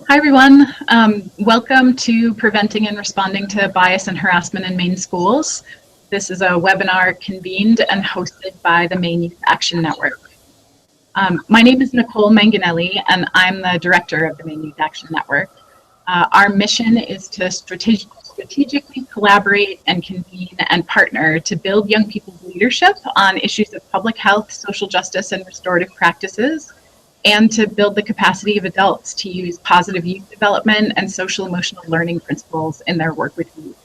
Hi, everyone. Welcome to Preventing and Responding to Bias and Harassment in Maine Schools. This is a webinar convened and hosted by the Maine Youth Action Network. My name is Nicole Manganelli, and I'm the director of the Maine Youth Action Network. Our mission is to strategically collaborate and convene and partner to build young people's leadership on issues of public health, social justice, and restorative practices, and to build the capacity of adults to use positive youth development and social emotional learning principles in their work with youth.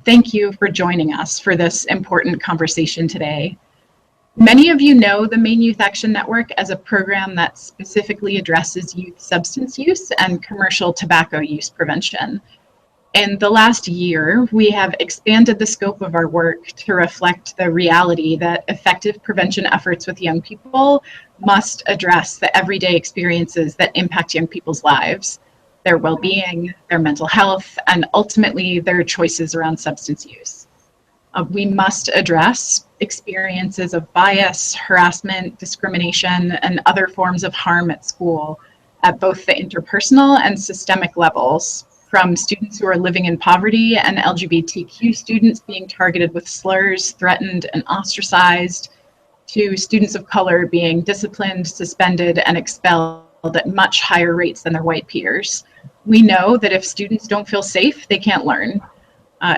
Thank you for joining us for this important conversation today. Many of you know the Maine Youth Action Network as a program that specifically addresses youth substance use and commercial tobacco use prevention. In the last year, we have expanded the scope of our work to reflect the reality that effective prevention efforts with young people must address the everyday experiences that impact young people's lives, their well-being, their mental health, and ultimately their choices around substance use. We must address experiences of bias, harassment, discrimination, and other forms of harm at school at both the interpersonal and systemic levels, from students who are living in poverty and LGBTQ students being targeted with slurs, threatened, and ostracized, to students of color being disciplined, suspended, and expelled at much higher rates than their white peers. We know that if students don't feel safe, they can't learn.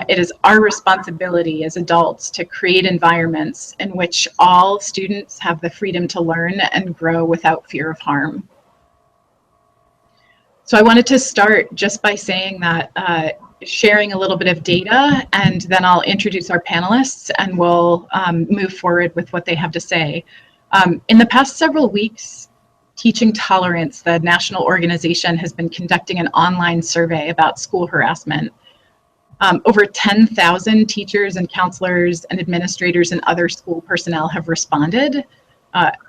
It is our responsibility as adults to create environments in which all students have the freedom to learn and grow without fear of harm. So I wanted to start just by saying that sharing a little bit of data, and then I'll introduce our panelists and we'll move forward with what they have to say. In the past several weeks, Teaching Tolerance, the national organization, has been conducting an online survey about school harassment. Over 10,000 teachers and counselors and administrators and other school personnel have responded.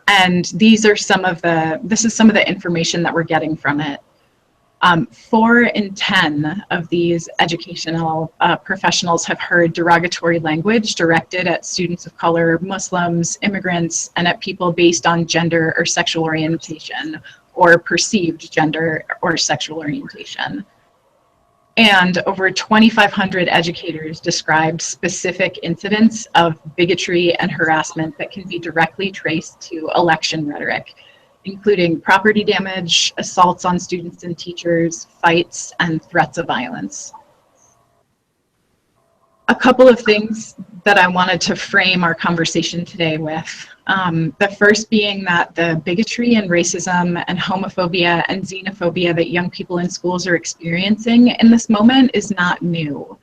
And this is some of the information that we're getting from it. 4 in 10 of these educational professionals have heard derogatory language directed at students of color, Muslims, immigrants, and at people based on gender or sexual orientation or perceived gender or sexual orientation. And over 2,500 educators described specific incidents of bigotry and harassment that can be directly traced to election rhetoric, including property damage, assaults on students and teachers, fights, and threats of violence. A couple of things that I wanted to frame our conversation today with. The first being that the bigotry and racism and homophobia and xenophobia that young people in schools are experiencing in this moment is not new.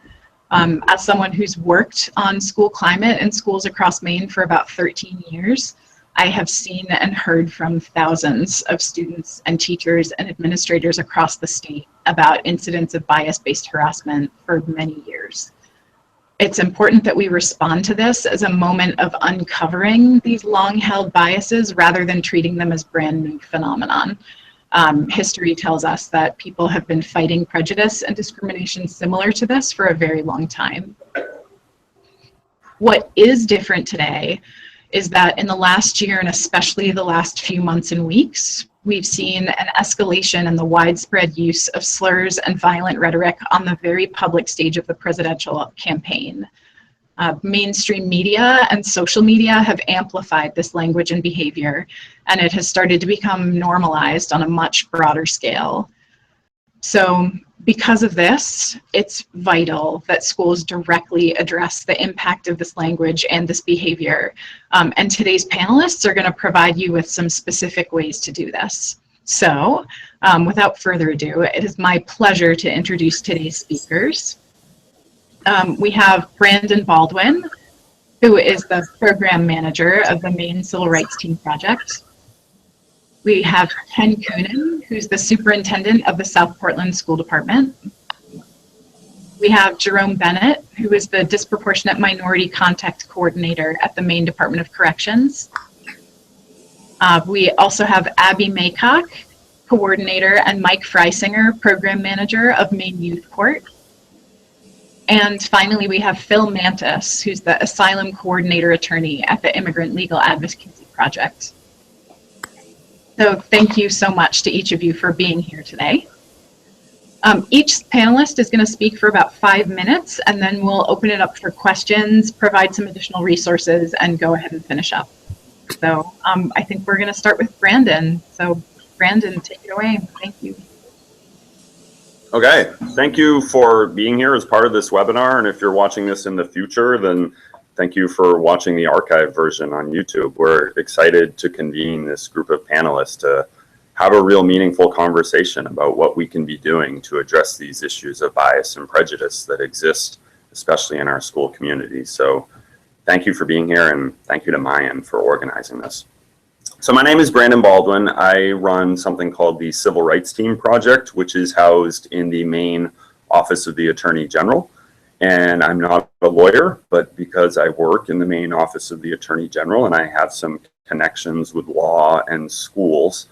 As someone who's worked on school climate in schools across Maine for about 13 years, I have seen and heard from thousands of students and teachers and administrators across the state about incidents of bias-based harassment for many years. It's important that we respond to this as a moment of uncovering these long-held biases rather than treating them as brand new phenomenon. History tells us that people have been fighting prejudice and discrimination similar to this for a very long time. What is different today is that in the last year, and especially the last few months and weeks, we've seen an escalation in the widespread use of slurs and violent rhetoric on the very public stage of the presidential campaign. Mainstream media and social media have amplified this language and behavior, and it has started to become normalized on a much broader scale. So because of this, it's vital that schools directly address the impact of this language and this behavior. And today's panelists are going to provide you with some specific ways to do this. So without further ado, it is my pleasure to introduce today's speakers. We have Brandon Baldwin, who is the program manager of the Maine Civil Rights Team Project. We have Ken Coonan, who's the superintendent of the South Portland School Department. We have Jerome Bennett, who is the disproportionate minority contact coordinator at the Maine Department of Corrections. We also have Abby Maycock, coordinator, and Mike Frysinger, program manager of Maine Youth Court. And finally, we have Phil Mantis, who's the asylum coordinator attorney at the Immigrant Legal Advocacy Project. So thank you so much to each of you for being here today. Each panelist is going to speak for about 5 minutes, and then we'll open it up for questions, provide some additional resources, and go ahead and finish up. So I think we're going to start with Brandon. So Brandon, take it away. Thank you. Okay, thank you for being here as part of this webinar. And if you're watching this in the future, then thank you for watching the archive version on YouTube. We're excited to convene this group of panelists to have a real meaningful conversation about what we can be doing to address these issues of bias and prejudice that exist, especially in our school communities. So thank you for being here, and thank you to Mayan for organizing this. So my name is Brandon Baldwin. I run something called the Civil Rights Team Project, which is housed in the Maine Office of the Attorney General. And I'm not a lawyer, but because I work in the Maine Office of the Attorney General and I have some connections with law and schools,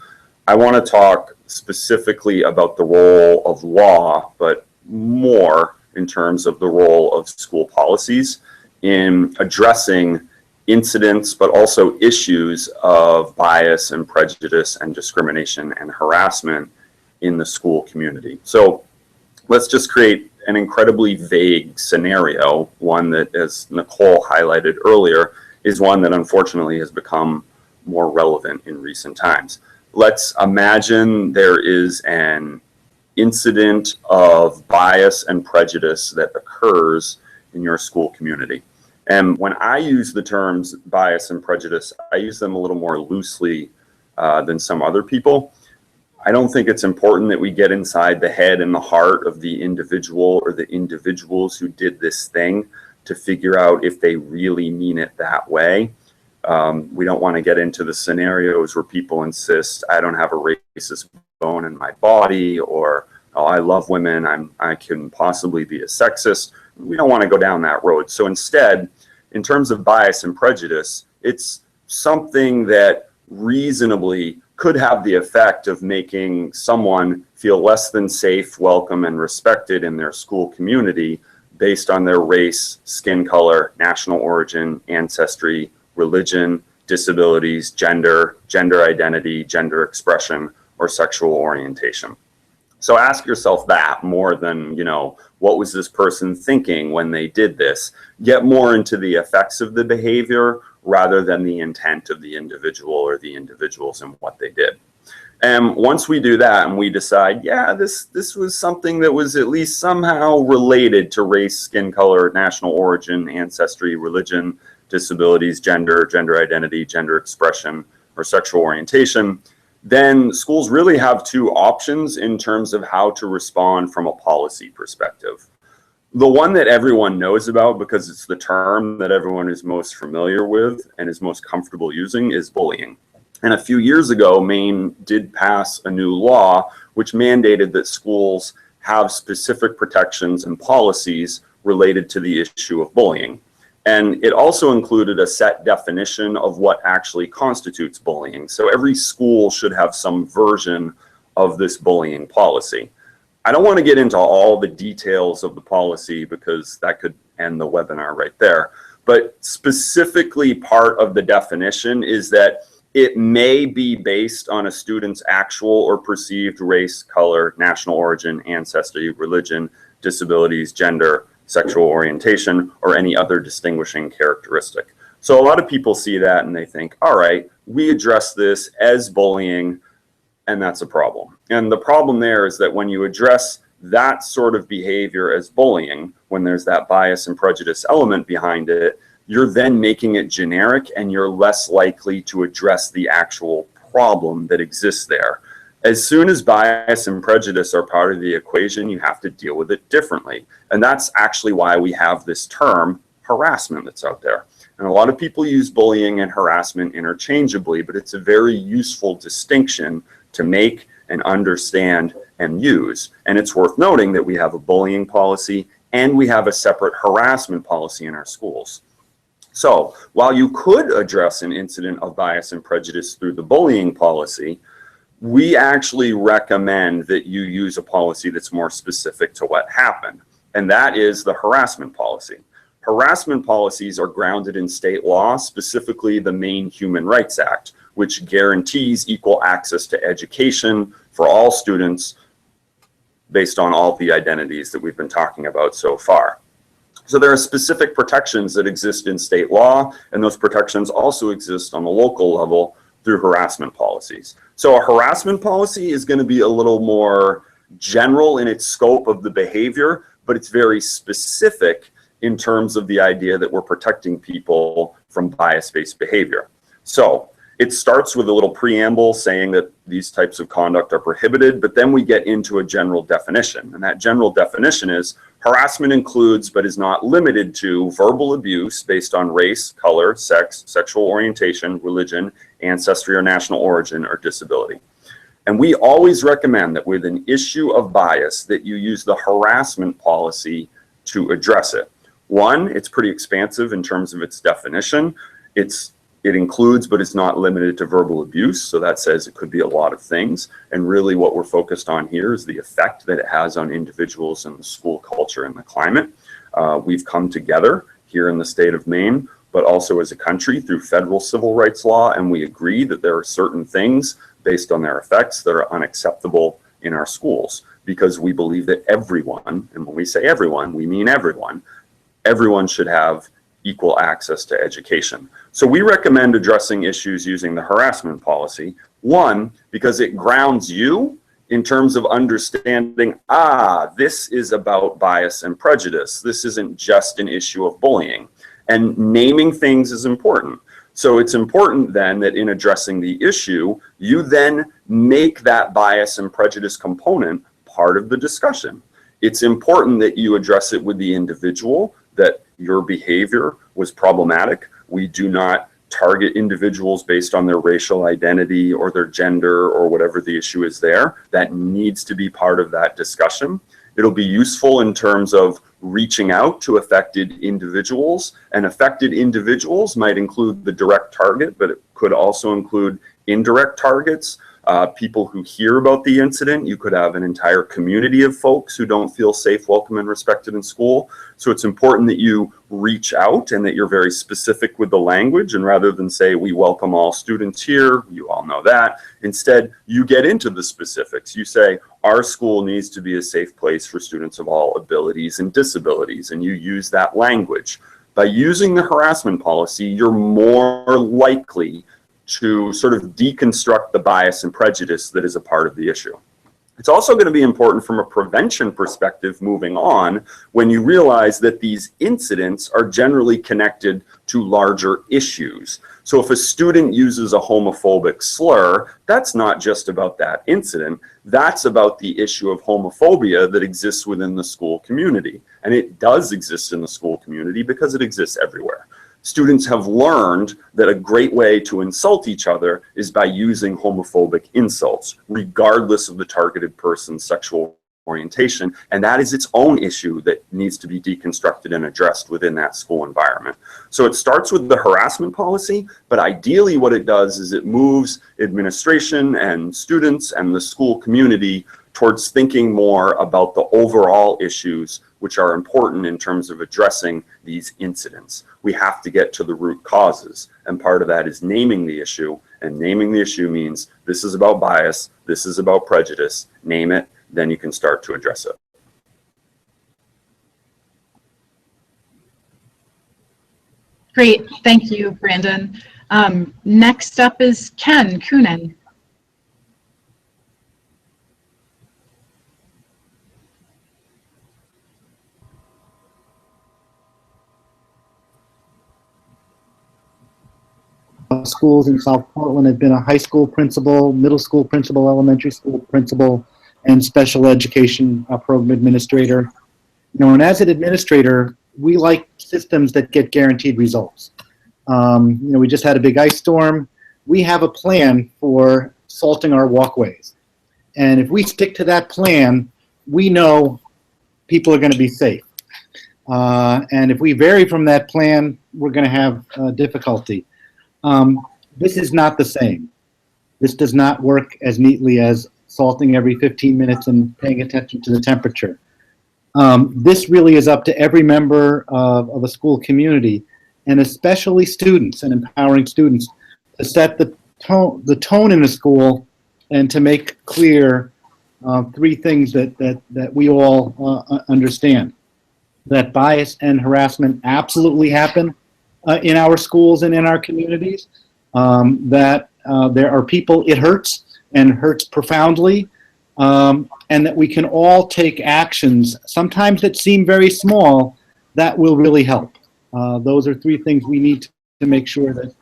I want to talk specifically about the role of law, but more in terms of the role of school policies in addressing incidents, but also issues of bias and prejudice and discrimination and harassment in the school community. So let's just create an incredibly vague scenario, one that, as Nicole highlighted earlier, is one that unfortunately has become more relevant in recent times. Let's imagine there is an incident of bias and prejudice that occurs in your school community. And when I use the terms bias and prejudice, I use them a little more loosely than some other people. I don't think it's important that we get inside the head and the heart of the individual or the individuals who did this thing to figure out if they really mean it that way. We don't want to get into the scenarios where people insist, I don't have a racist bone in my body, or oh, I love women, I couldn't possibly be a sexist. We don't want to go down that road. So instead, in terms of bias and prejudice, it's something that reasonably could have the effect of making someone feel less than safe, welcome, and respected in their school community based on their race, skin color, national origin, ancestry, religion, disabilities, gender identity, gender expression, or sexual orientation. So ask yourself that more than, what was this person thinking when they did this? Get more into the effects of the behavior rather than the intent of the individual or the individuals and what they did. And once we do that and we decide, yeah, this was something that was at least somehow related to race, skin color, national origin, ancestry, religion, disabilities, gender identity, gender expression, or sexual orientation, then schools really have two options in terms of how to respond from a policy perspective. The one that everyone knows about because it's the term that everyone is most familiar with and is most comfortable using is bullying. And a few years ago, Maine did pass a new law which mandated that schools have specific protections and policies related to the issue of bullying. And it also included a set definition of what actually constitutes bullying. So every school should have some version of this bullying policy. I don't want to get into all the details of the policy because that could end the webinar right there. But specifically part of the definition is that it may be based on a student's actual or perceived race, color, national origin, ancestry, religion, disabilities, gender, sexual orientation, or any other distinguishing characteristic. So a lot of people see that and they think, all right, we address this as bullying, and that's a problem. And the problem there is that when you address that sort of behavior as bullying, when there's that bias and prejudice element behind it, you're then making it generic and you're less likely to address the actual problem that exists there. As soon as bias and prejudice are part of the equation, you have to deal with it differently. And that's actually why we have this term harassment that's out there. And a lot of people use bullying and harassment interchangeably, but it's a very useful distinction to make and understand and use. And it's worth noting that we have a bullying policy and we have a separate harassment policy in our schools. So while you could address an incident of bias and prejudice through the bullying policy, we actually recommend that you use a policy that's more specific to what happened, and that is the harassment policy. Harassment policies are grounded in state law, specifically the Maine Human Rights Act, which guarantees equal access to education for all students based on all the identities that we've been talking about so far. So there are specific protections that exist in state law, and those protections also exist on the local level through harassment policies. So a harassment policy is going to be a little more general in its scope of the behavior, but it's very specific in terms of the idea that we're protecting people from bias-based behavior. So it starts with a little preamble saying that these types of conduct are prohibited, but then we get into a general definition. And that general definition is harassment includes, but is not limited to, verbal abuse based on race, color, sex, sexual orientation, religion, ancestry or national origin, or disability. And we always recommend that with an issue of bias that you use the harassment policy to address it. One, it's pretty expansive in terms of its definition. It includes, but is not limited to, verbal abuse. So that says it could be a lot of things. And really what we're focused on here is the effect that it has on individuals and the school culture and the climate. We've come together here in the state of Maine, but also as a country through federal civil rights law. And we agree that there are certain things based on their effects that are unacceptable in our schools, because we believe that everyone, and when we say everyone, we mean everyone should have equal access to education. So we recommend addressing issues using the harassment policy. One, because it grounds you in terms of understanding, this is about bias and prejudice. This isn't just an issue of bullying. And naming things is important. So it's important then that in addressing the issue, you then make that bias and prejudice component part of the discussion. It's important that you address it with the individual, that your behavior was problematic. We do not target individuals based on their racial identity or their gender or whatever the issue is there. That needs to be part of that discussion. It'll be useful in terms of reaching out to affected individuals, and affected individuals might include the direct target, but it could also include indirect targets. People who hear about the incident. You could have an entire community of folks who don't feel safe, welcome, and respected in school. So it's important that you reach out and that you're very specific with the language, and rather than say, we welcome all students here, you all know that, instead you get into the specifics. You say, our school needs to be a safe place for students of all abilities and disabilities, and you use that language. By using the harassment policy, you're more likely to sort of deconstruct the bias and prejudice that is a part of the issue. It's also going to be important from a prevention perspective moving on when you realize that these incidents are generally connected to larger issues. So if a student uses a homophobic slur, that's not just about that incident. That's about the issue of homophobia that exists within the school community. And it does exist in the school community because it exists everywhere. Students have learned that a great way to insult each other is by using homophobic insults, regardless of the targeted person's sexual orientation. And that is its own issue that needs to be deconstructed and addressed within that school environment. So it starts with the harassment policy, but ideally what it does is it moves administration and students and the school community towards thinking more about the overall issues which are important in terms of addressing these incidents. We have to get to the root causes, and part of that is naming the issue, and naming the issue means this is about bias, this is about prejudice, name it, then you can start to address it. Great, thank you, Brandon. Next up is Ken Coonan. Schools in South Portland. I've been a high school principal, middle school principal, elementary school principal, and special education program administrator. You know, and as an administrator, we like systems that get guaranteed results. You know, we just had a big ice storm. We have a plan for salting our walkways. And if we stick to that plan, we know people are going to be safe. And if we vary from that plan, we're going to have difficulty. This is not the same. This does not work as neatly as salting every 15 minutes and paying attention to the temperature. This really is up to every member of a school community, and especially students, and empowering students to set tone in the school and to make clear three things that we all understand. That bias and harassment absolutely happen in our schools and in our communities. That there are people it hurts and hurts profoundly, and that we can all take actions, sometimes that seem very small, that will really help. Those are three things we need to make sure that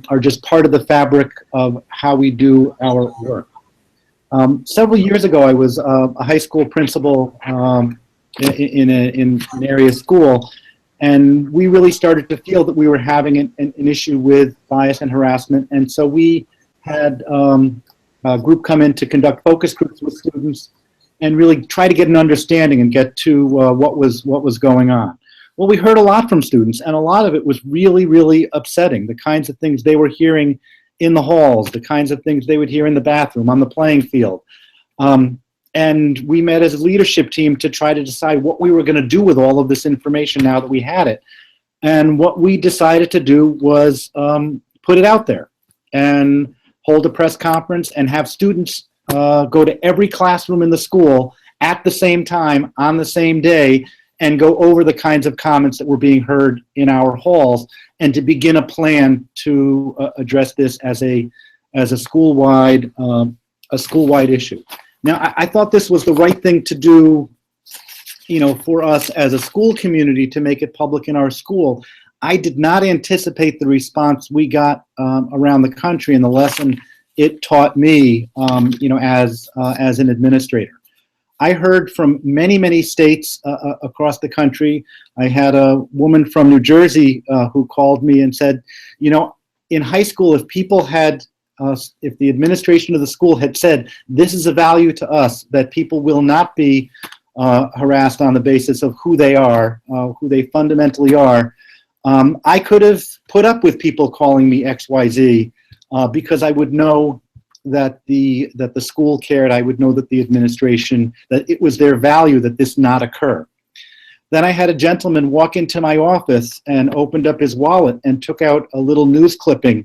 are just part of the fabric of how we do our work. Several years ago, I was a high school principal in an area school, and we really started to feel that we were having an issue with bias and harassment, and so we had a group come in to conduct focus groups with students and really try to get an understanding and get to what was going on. Well, we heard a lot from students, and a lot of it was really, really upsetting. The kinds of things they were hearing in the halls, the kinds of things they would hear in the bathroom, on the playing field. And we met as a leadership team to try to decide what we were going to do with all of this information now that we had it. And what we decided to do was put it out there and hold a press conference and have students go to every classroom in the school at the same time on the same day and go over the kinds of comments that were being heard in our halls, and to begin a plan to address this as a school-wide issue. Now, I thought this was the right thing to do, for us as a school community, to make it public in our school. I did not anticipate the response we got around the country and the lesson it taught me, as an administrator. I heard from many, many states across the country. I had a woman from New Jersey who called me and said, in high school, if people had, if the administration of the school had said, this is a value to us, that people will not be harassed on the basis of who they are, who they fundamentally are, I could have put up with people calling me XYZ because I would know that the school cared. I would know that the administration, that it was their value that this not occur. Then I had a gentleman walk into my office and opened up his wallet and took out a little news clipping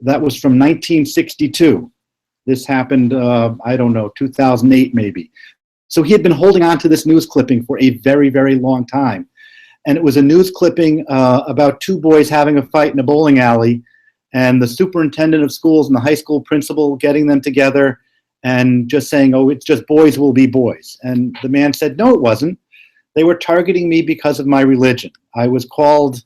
that was from 1962. This happened, I don't know, 2008 maybe. So he had been holding on to this news clipping for a very, very long time. And it was a news clipping about two boys having a fight in a bowling alley, and the superintendent of schools and the high school principal getting them together and just saying, oh, it's just boys will be boys. And the man said, no, it wasn't. They were targeting me because of my religion. I was called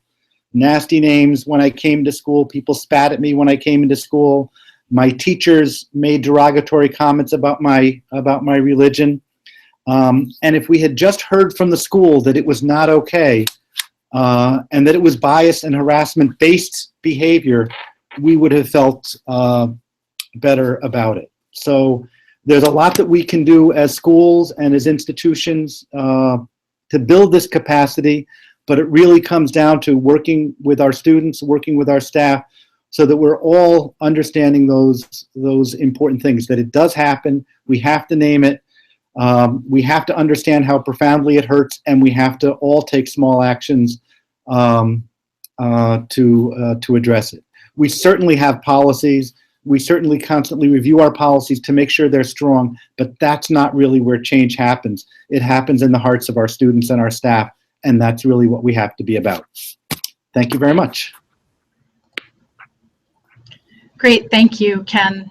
nasty names when I came to school. People spat at me when I came into school. My teachers made derogatory comments about my religion. And if we had just heard from the school that it was not okay, and that it was bias and harassment-based behavior, we would have felt better about it. So there's a lot that we can do as schools and as institutions to build this capacity, but it really comes down to working with our students, working with our staff, so that we're all understanding those important things, that it does happen, we have to name it, we have to understand how profoundly it hurts, and we have to all take small actions to address it. We certainly have policies. We certainly constantly review our policies to make sure they're strong, but that's not really where change happens. It happens in the hearts of our students and our staff, and that's really what we have to be about. Thank you very much. Great, thank you, Ken.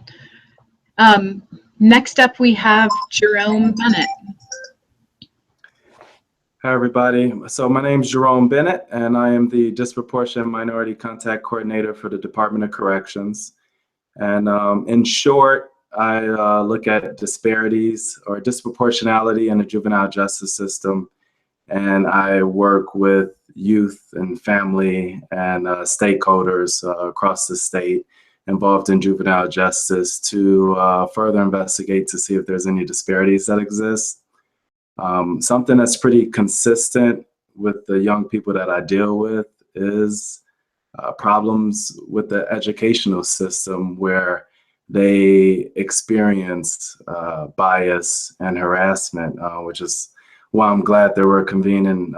Next up, we have Jerome Bennett. Hi, everybody. So my name is Jerome Bennett, and I am the Disproportionate Minority Contact Coordinator for the Department of Corrections. And in short, I look at disparities or disproportionality in the juvenile justice system, and I work with youth and family and stakeholders across the state involved in juvenile justice to further investigate to see if there's any disparities that exist. Something that's pretty consistent with the young people that I deal with is problems with the educational system where they experience bias and harassment, which is why I'm glad that we're convening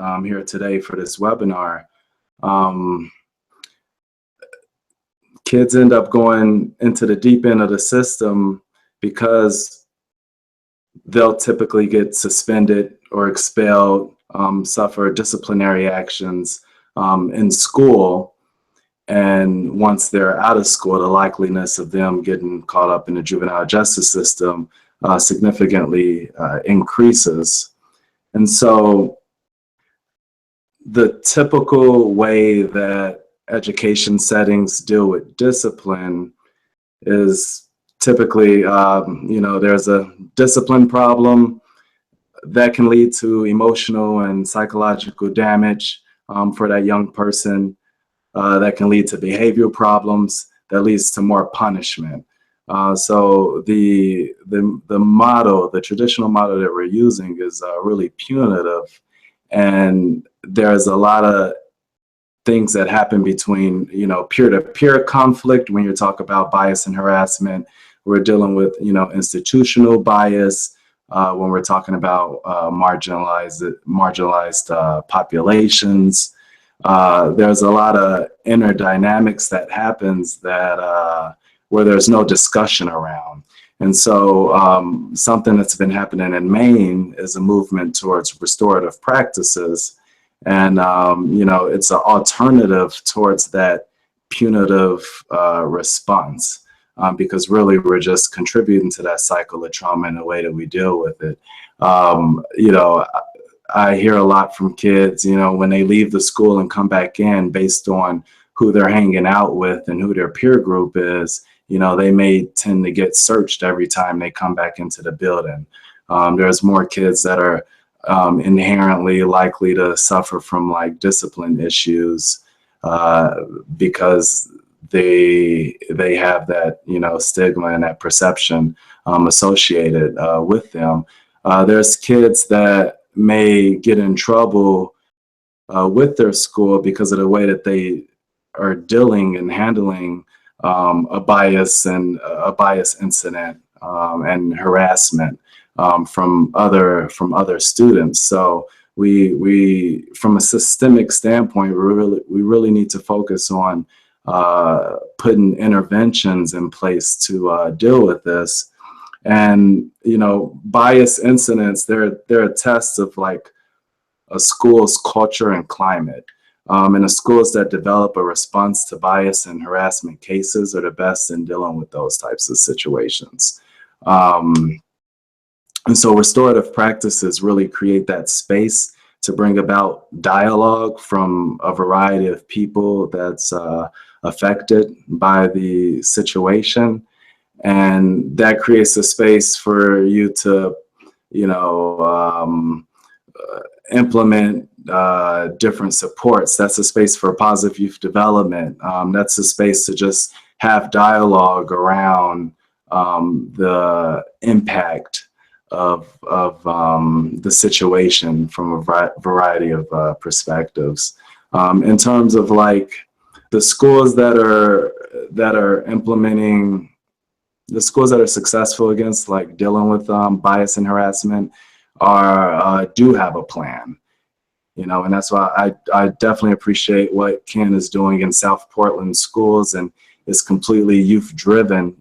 kids end up going into the deep end of the system because they'll typically get suspended or expelled, suffer disciplinary actions in school. And once they're out of school, the likeliness of them getting caught up in the juvenile justice system significantly increases. And so the typical way that education settings deal with discipline is typically, there's a discipline problem that can lead to emotional and psychological damage for that young person. That can lead to behavioral problems that leads to more punishment. So the model, the traditional model that we're using is really punitive, and there's a lot of things that happen between, peer-to-peer conflict. When you talk about bias and harassment, we're dealing with, institutional bias. When we're talking about marginalized populations, there's a lot of inner dynamics that happens that where there's no discussion around. And so something that's been happening in Maine is a movement towards restorative practices. And, it's an alternative towards that punitive response, because really we're just contributing to that cycle of trauma in the way that we deal with it. I hear a lot from kids, when they leave the school and come back in based on who they're hanging out with and who their peer group is, they may tend to get searched every time they come back into the building. There's more kids that are inherently likely to suffer from like discipline issues because they have that, stigma and that perception associated with them. There's kids that may get in trouble with their school because of the way that they are dealing and handling a bias incident and harassment from other students. So we from a systemic standpoint, we really need to focus on putting interventions in place to deal with this. And, bias incidents, they're a test of like a school's culture and climate. And the schools that develop a response to bias and harassment cases are the best in dealing with those types of situations. And so restorative practices really create that space to bring about dialogue from a variety of people that's affected by the situation. And that creates a space for you to, implement different supports. That's a space for positive youth development. That's a space to just have dialogue around the impact of the situation from a variety of perspectives. In terms of like the schools that are implementing, the schools that are successful against like dealing with bias and harassment do have a plan, and that's why I definitely appreciate what Ken is doing in South Portland schools, and it's completely youth driven.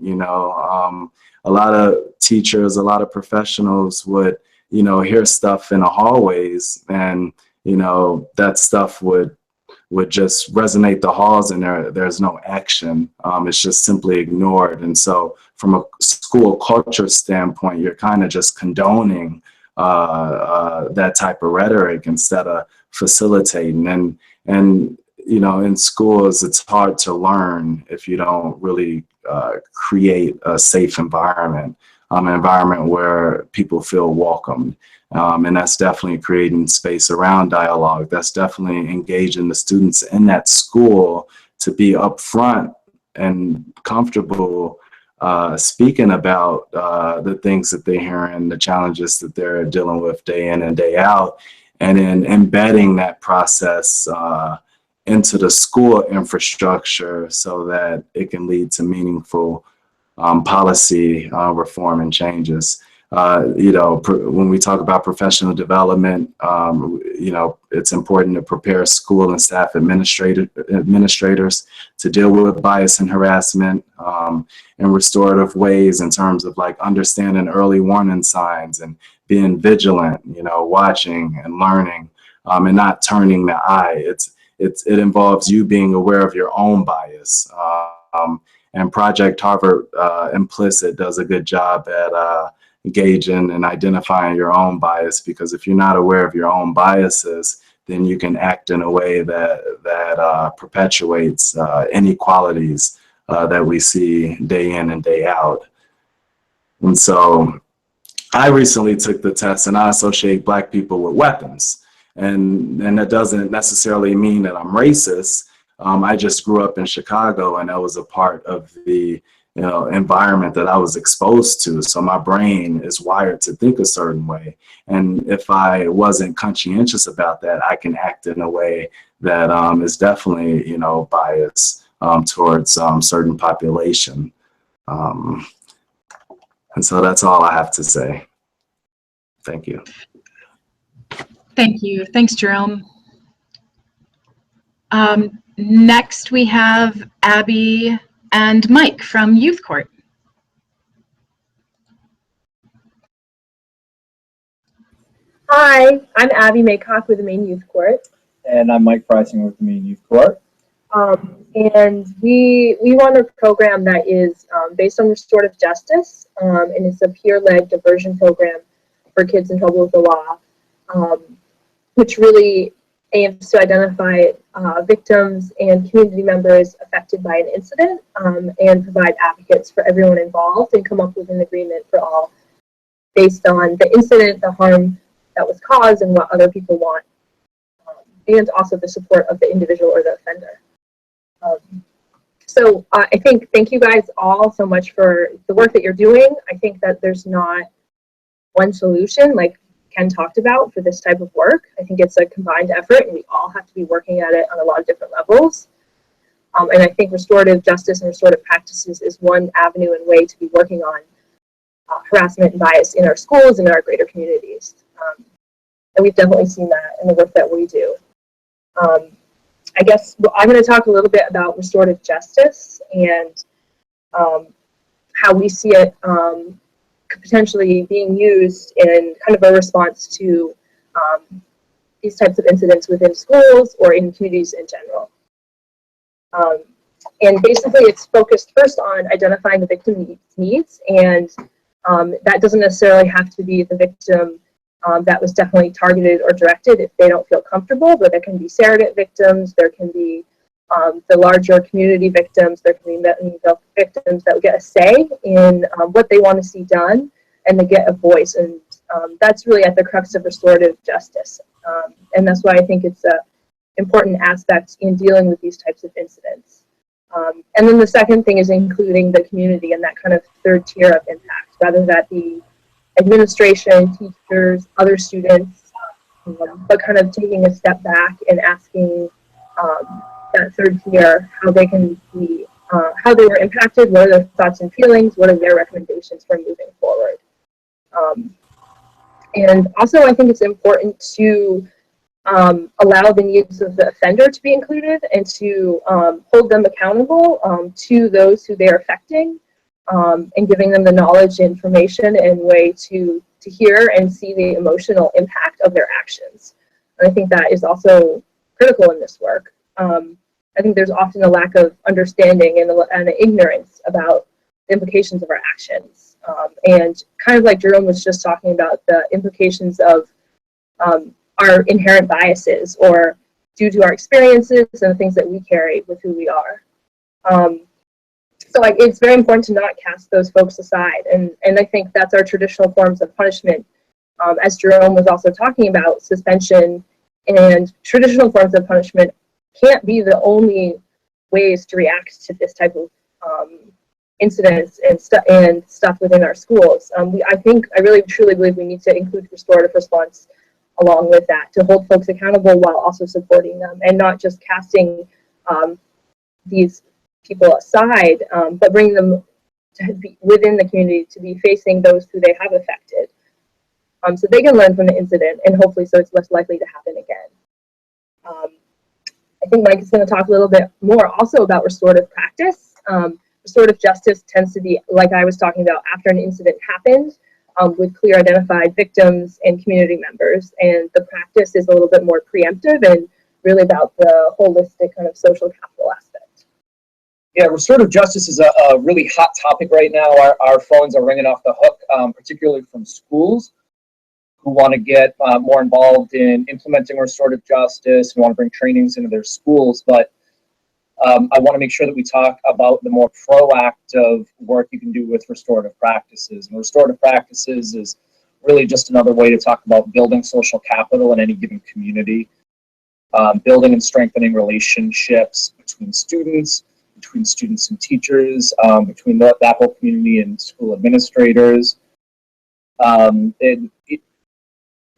A lot of teachers, a lot of professionals would, hear stuff in the hallways, and, that stuff would just resonate the halls, and there's no action. It's just simply ignored. And so from a school culture standpoint, you're kind of just condoning that type of rhetoric instead of facilitating. And in schools, it's hard to learn if you don't really create a safe environment, an environment where people feel welcomed. And that's definitely creating space around dialogue. That's definitely engaging the students in that school to be upfront and comfortable speaking about the things that they're hearing, the challenges that they're dealing with day in and day out, and then embedding that process into the school infrastructure so that it can lead to meaningful policy reform and changes. When we talk about professional development, it's important to prepare school and staff administrators to deal with bias and harassment in restorative ways, in terms of like understanding early warning signs and being vigilant, watching and learning, and not turning the eye. It involves you being aware of your own bias. And Project Harvard Implicit does a good job at gauging and identifying your own bias, because if you're not aware of your own biases, then you can act in a way that perpetuates inequalities that we see day in and day out. And so I recently took the test, and I associate Black people with weapons. And that doesn't necessarily mean that I'm racist. I just grew up in Chicago, and that was a part of the environment that I was exposed to. So my brain is wired to think a certain way. And if I wasn't conscientious about that, I can act in a way that is definitely, biased towards certain population. And so that's all I have to say. Thank you. Thank you. Thanks, Jerome. Next, we have Abby and Mike from Youth Court. Hi, I'm Abby Maycock with the Maine Youth Court. And I'm Mike Frysinger with the Maine Youth Court. And we run a program that is based on restorative justice, and it's a peer-led diversion program for kids in trouble with the law, which really aims to identify victims and community members affected by an incident, and provide advocates for everyone involved and come up with an agreement for all based on the incident, the harm that was caused, and what other people want, and also the support of the individual or the offender. So thank you guys all so much for the work that you're doing. I think that there's not one solution like Ken talked about for this type of work. I think it's a combined effort, and we all have to be working at it on a lot of different levels. And I think restorative justice and restorative practices is one avenue and way to be working on harassment and bias in our schools and in our greater communities. And we've definitely seen that in the work that we do. I guess I'm going to talk a little bit about restorative justice and how we see it potentially being used in kind of a response to these types of incidents within schools or in communities in general. And basically it's focused first on identifying the victim's needs, and that doesn't necessarily have to be the victim that was definitely targeted or directed if they don't feel comfortable, but there can be surrogate victims, there can be the larger community victims, there can be mental victims that will get a say in what they want to see done, and they get a voice. And that's really at the crux of restorative justice. And that's why I think it's an important aspect in dealing with these types of incidents. And then the second thing is including the community and that kind of third tier of impact, whether that be administration, teachers, other students, but kind of taking a step back and asking that third tier how they can be, how they were impacted, what are their thoughts and feelings, what are their recommendations for moving forward. And also I think it's important to allow the needs of the offender to be included and to hold them accountable to those who they're affecting, and giving them the knowledge, information, and way to hear and see the emotional impact of their actions. And I think that is also critical in this work. I think there's often a lack of understanding and ignorance about the implications of our actions. And kind of like Jerome was just talking about, the implications of our inherent biases or due to our experiences and the things that we carry with who we are. So it's very important to not cast those folks aside. And I think that's our traditional forms of punishment. As Jerome was also talking about, suspension and traditional forms of punishment can't be the only ways to react to this type of incidents and stuff within our schools. I really truly believe we need to include restorative response along with that, to hold folks accountable while also supporting them, and not just casting these people aside, but bring them to be within the community, to be facing those who they have affected, so they can learn from the incident, and hopefully so it's less likely to happen again. I think Mike is going to talk a little bit more also about restorative practice. Restorative justice tends to be, like I was talking about, after an incident happened, with clear identified victims and community members, and the practice is a little bit more preemptive and really about the holistic kind of social capital aspect. Yeah, restorative justice is a really hot topic right now. Our phones are ringing off the hook, particularly from schools who want to get more involved in implementing restorative justice and want to bring trainings into their schools. But I want to make sure that we talk about the more proactive work you can do with restorative practices. And restorative practices is really just another way to talk about building social capital in any given community, building and strengthening relationships between students and teachers, between that whole community and school administrators.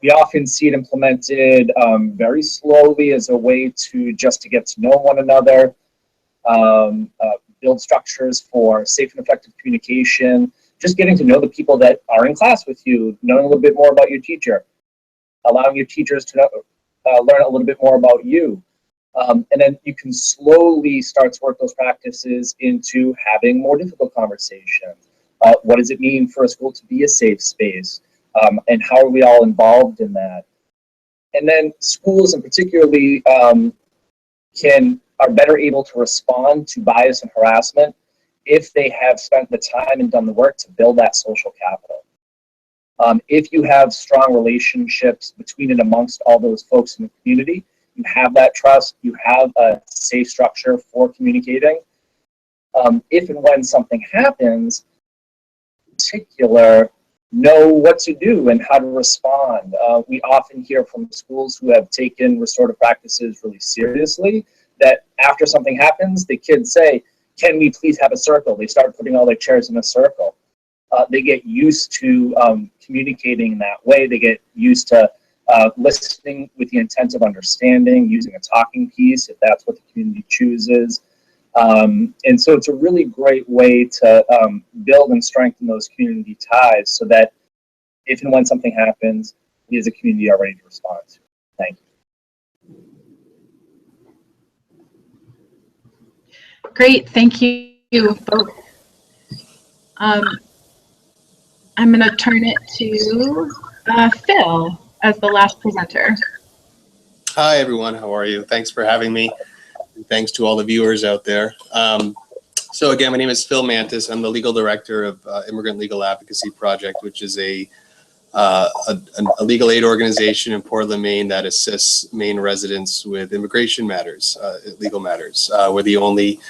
We often see it implemented very slowly as a way to get to know one another, build structures for safe and effective communication, just getting to know the people that are in class with you, knowing a little bit more about your teacher, allowing your teachers to learn a little bit more about you. And then you can slowly start to work those practices into having more difficult conversations. What does it mean for a school to be a safe space? And how are we all involved in that? And then schools, and particularly, are better able to respond to bias and harassment if they have spent the time and done the work to build that social capital. If you have strong relationships between and amongst all those folks in the community, you have that trust, you have a safe structure for communicating. If and when something happens, in particular, know what to do and how to respond. We often hear from schools who have taken restorative practices really seriously that after something happens, the kids say, "Can we please have a circle?" They start putting all their chairs in a circle. They get used to communicating in that way. They get used to listening with the intent of understanding, using a talking piece if that's what the community chooses. And so it's a really great way to build and strengthen those community ties so that if and when something happens, we as a community are ready to respond to. Thank you. Great, thank you both. I'm going to turn it to Phil as the last presenter. Hi, everyone. How are you? Thanks for having me. And thanks to all the viewers out there. So again, my name is Phil Mantis. I'm the legal director of Immigrant Legal Advocacy Project, which is a legal aid organization in Portland, Maine that assists Maine residents with immigration matters, legal matters. We're the only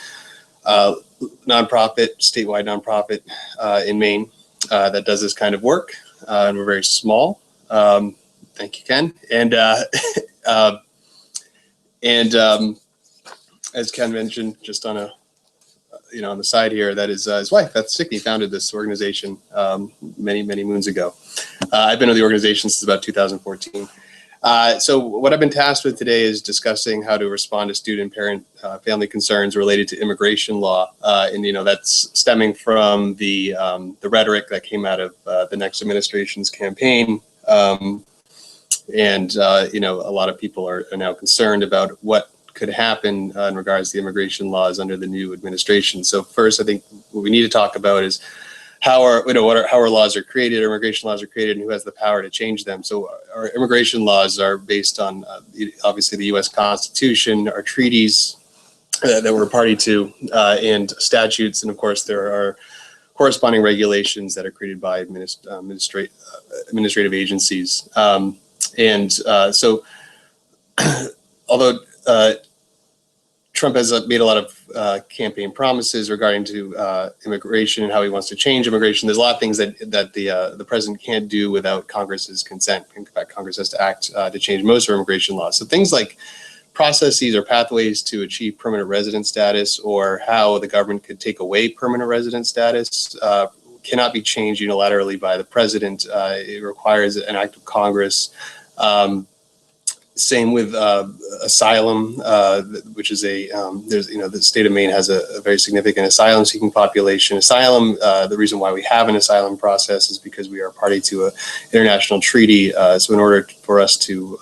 nonprofit, statewide nonprofit in Maine that does this kind of work, and we're very small. Thank you, Ken. And as Ken mentioned, just on on the side here, that is his wife, Beth Stickney, founded this organization many moons ago. I've been with the organization since about 2014. So what I've been tasked with today is discussing how to respond to student, parent, family concerns related to immigration law, and that's stemming from the rhetoric that came out of the next administration's campaign. And a lot of people are now concerned about what could happen in regards to the immigration laws under the new administration. So first, I think what we need to talk about is how our laws are created, immigration laws are created, and who has the power to change them. So our immigration laws are based on obviously the U.S. Constitution, our treaties that we're party to, and statutes, and of course there are corresponding regulations that are created by administrative agencies. So although Trump has made a lot of campaign promises regarding to immigration and how he wants to change immigration, there's a lot of things that the president can't do without Congress's consent. In fact, Congress has to act to change most of our immigration laws. So things like processes or pathways to achieve permanent resident status, or how the government could take away permanent resident status, cannot be changed unilaterally by the president. It requires an act of Congress. Same with asylum, which is there's, the state of Maine has a very significant asylum seeking population. Asylum, the reason why we have an asylum process is because we are party to an international treaty. So in order for us to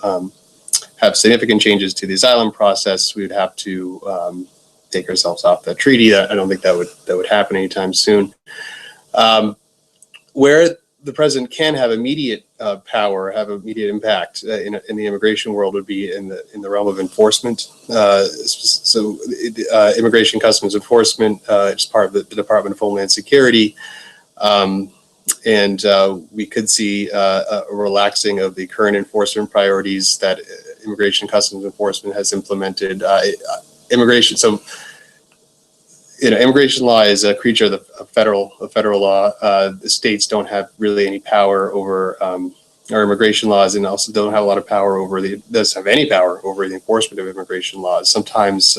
have significant changes to the asylum process, we would have to take ourselves off that treaty. I don't think that would happen anytime soon. Where the president can have immediate power, have immediate impact in the immigration world would be in the realm of enforcement. Immigration Customs Enforcement is part of the Department of Homeland Security, and we could see a relaxing of the current enforcement priorities that Immigration Customs Enforcement has implemented. Immigration law is a creature of federal law. The states don't have really any power over our immigration laws, and also don't have a lot of power doesn't have any power over the enforcement of immigration laws. Sometimes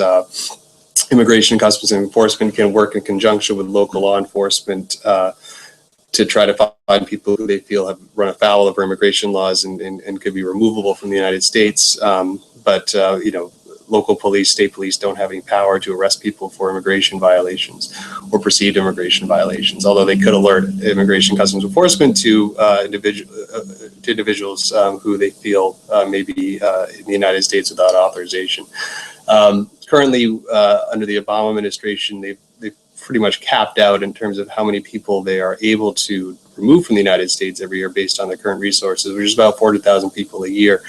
Immigration Customs Enforcement can work in conjunction with local law enforcement to try to find people who they feel have run afoul of our immigration laws and could be removable from the United States. But local police, state police don't have any power to arrest people for immigration violations or perceived immigration violations, although they could alert Immigration Customs Enforcement to individuals who they feel may be in the United States without authorization. Currently, under the Obama administration, they've pretty much capped out in terms of how many people they are able to remove from the United States every year based on their current resources, which is about 400,000 people a year.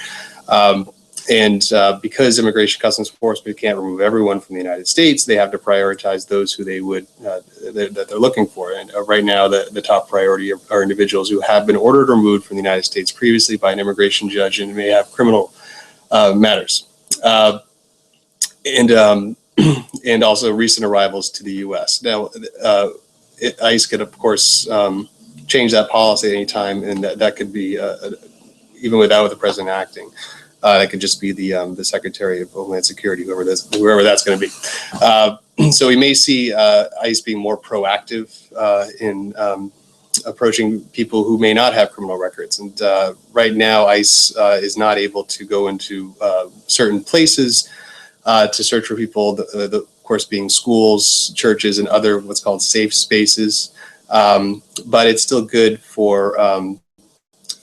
Because Immigration Customs Enforcement can't remove everyone from the United States, they have to prioritize those who they would that they're looking for. And right now, the top priority are individuals who have been ordered removed from the United States previously by an immigration judge and may have criminal matters, and also recent arrivals to the U.S. Now, ICE could, of course, change that policy at any time, and that could be even without the president acting. That could just be the Secretary of Homeland Security, whoever that's going to be. So we may see ICE being more proactive in approaching people who may not have criminal records. And right now, ICE is not able to go into certain places to search for people. Of course, being schools, churches, and other what's called safe spaces. But it's still good for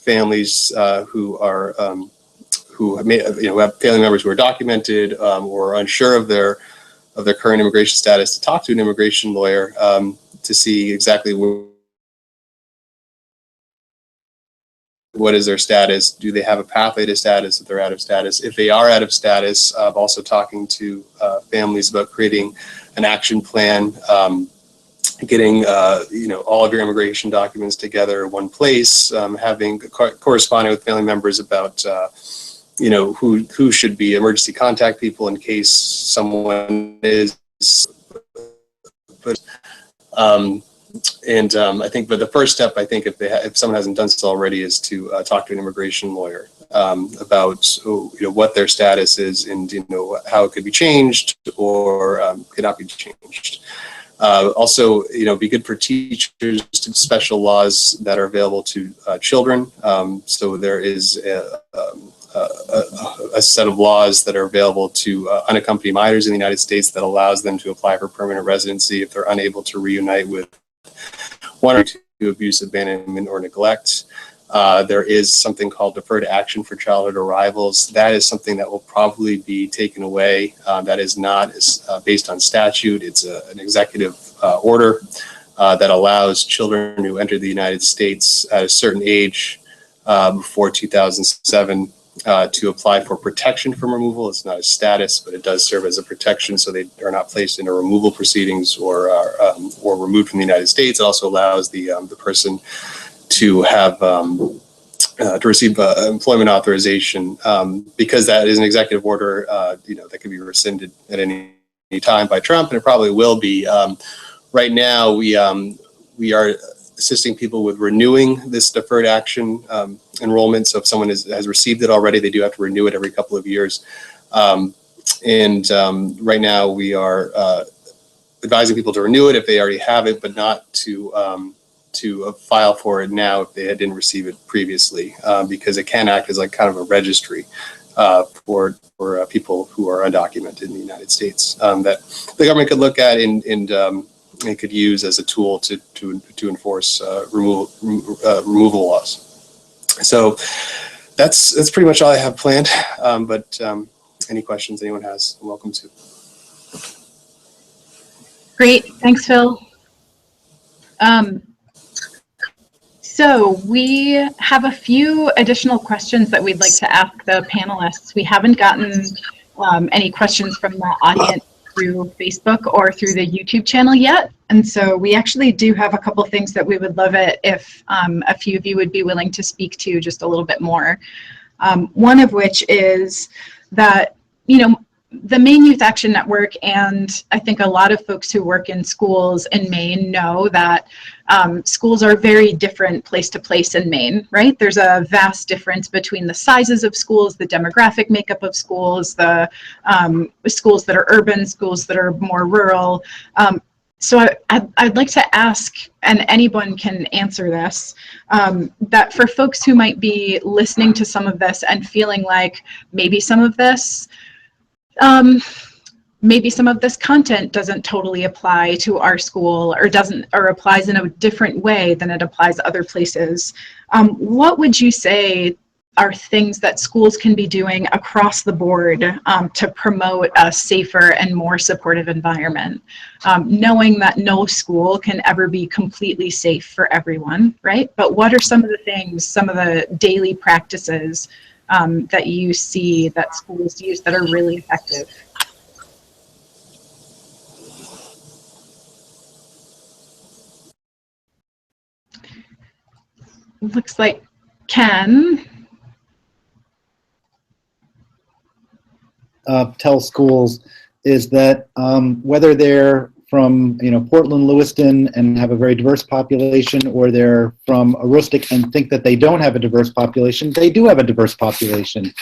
families who are who have family members who are documented or unsure of their current immigration status to talk to an immigration lawyer to see exactly what is their status. Do they have a pathway to status if they're out of status? If they are out of status, also talking to families about creating an action plan, getting all of your immigration documents together in one place, corresponding with family members about who should be emergency contact people in case someone is. I think, but the first step, I think, if someone hasn't done so already, is to talk to an immigration lawyer about what their status is and how it could be changed or could not be changed. Also, be good for teachers to special laws that are available to children. So there is a set of laws that are available to unaccompanied minors in the United States that allows them to apply for permanent residency if they're unable to reunite with one or two abuse, abandonment, or neglect. There is something called deferred action for childhood arrivals. That is something that will probably be taken away. That is not based on statute. It's an executive order that allows children who enter the United States at a certain age before 2007 to apply for protection from removal. It's not a status, but it does serve as a protection, so they are not placed into removal proceedings or removed from the United States. It also allows the person to have to receive employment authorization because that is an executive order. That can be rescinded at any time by Trump, and it probably will be. Right now, we are assisting people with renewing this deferred action enrollment. So if someone has received it already, they do have to renew it every couple of years. Right now, we are advising people to renew it if they already have it, but not to file for it now if they didn't receive it previously, because it can act as like kind of a registry. for people who are undocumented in the United States that the government could look at and it could use as a tool to enforce removal laws. So that's pretty much all I have planned. But any questions anyone has, I'm welcome to. Great, thanks, Phil. So we have a few additional questions that we'd like to ask the panelists. We haven't gotten any questions from the audience through Facebook or through the YouTube channel yet. And so we actually do have a couple things that we would love it if a few of you would be willing to speak to just a little bit more. One of which is that, you know, the Maine Youth Action Network, and I think a lot of folks who work in schools in Maine know that schools are very different place to place in Maine, right? There's a vast difference between the sizes of schools, the demographic makeup of schools, the schools that are urban, schools that are more rural. So I'd like to ask, and anyone can answer this, that for folks who might be listening to some of this and feeling like maybe some of this content doesn't totally apply to our school or applies in a different way than it applies other places. What would you say are things that schools can be doing across the board to promote a safer and more supportive environment, knowing that no school can ever be completely safe for everyone, right? But what are some of the things, some of the daily practices that you see that schools use that are really effective? Looks like Ken. Tell schools is that whether they're from Portland, Lewiston and have a very diverse population, or they're from Aroostook and think that they don't have a diverse population, they do have a diverse population.